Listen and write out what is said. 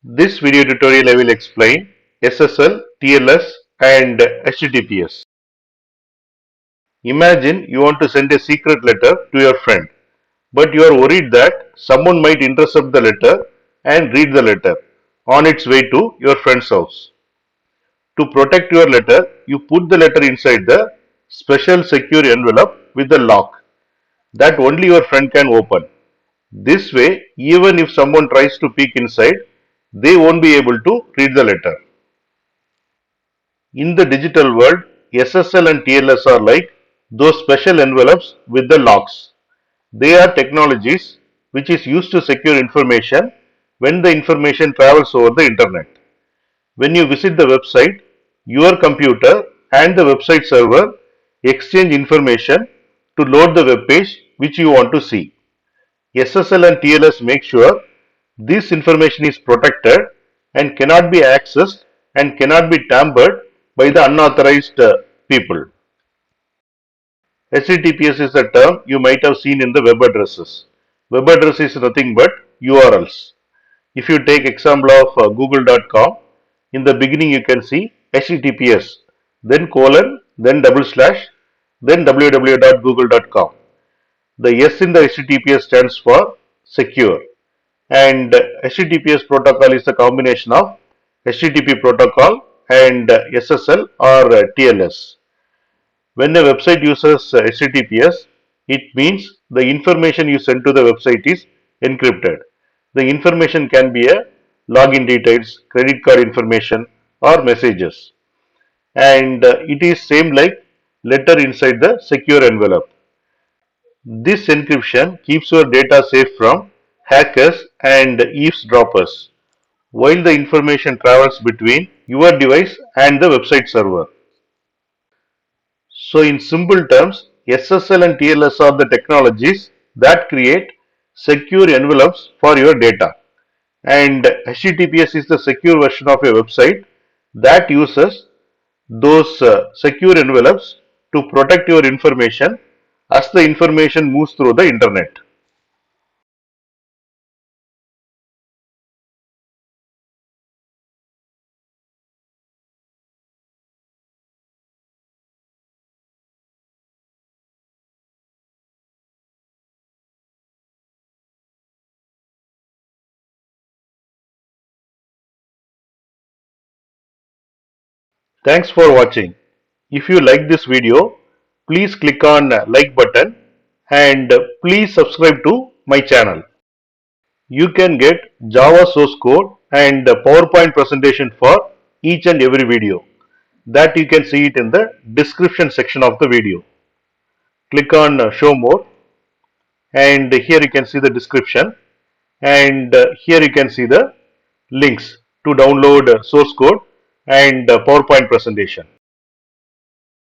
This video tutorial I will explain SSL, TLS and HTTPS. Imagine you want to send a secret letter to your friend, but you are worried that someone might intercept the letter and read the letter on its way to your friend's house. To protect your letter, you put the letter inside the special secure envelope with the lock that only your friend can open. This way, even if someone tries to peek inside, they won't be able to read the letter. In the digital world, SSL and TLS are like those special envelopes with the locks. They are technologies which is used to secure information when the information travels over the internet. When you visit the website, your computer and the website server exchange information to load the web page which you want to see. SSL and TLS make sure this information is protected and cannot be accessed and cannot be tampered by the unauthorized people. HTTPS is a term you might have seen in the web addresses. Web address is nothing but URLs. If you take example of google.com, in the beginning you can see HTTPS, then colon, then double slash, then www.google.com. The S in the HTTPS stands for secure, and HTTPS protocol is the combination of HTTP protocol and SSL or TLS. When a website uses HTTPS, it means the information you send to the website is encrypted. The information can be a login details, credit card information or messages, and it is same like letter inside the secure envelope. This encryption keeps your data safe from hackers and eavesdroppers while the information travels between your device and the website server. So in simple terms, SSL and TLS are the technologies that create secure envelopes for your data, and HTTPS is the secure version of a website that uses those secure envelopes to protect your information as the information moves through the internet. Thanks for watching. If you like this video, please click on like button and please subscribe to my channel. You can get Java source code and PowerPoint presentation for each and every video. That you can see it in the description section of the video. Click on show more, and here you can see the description, and here you can see the links to download source code and PowerPoint presentation.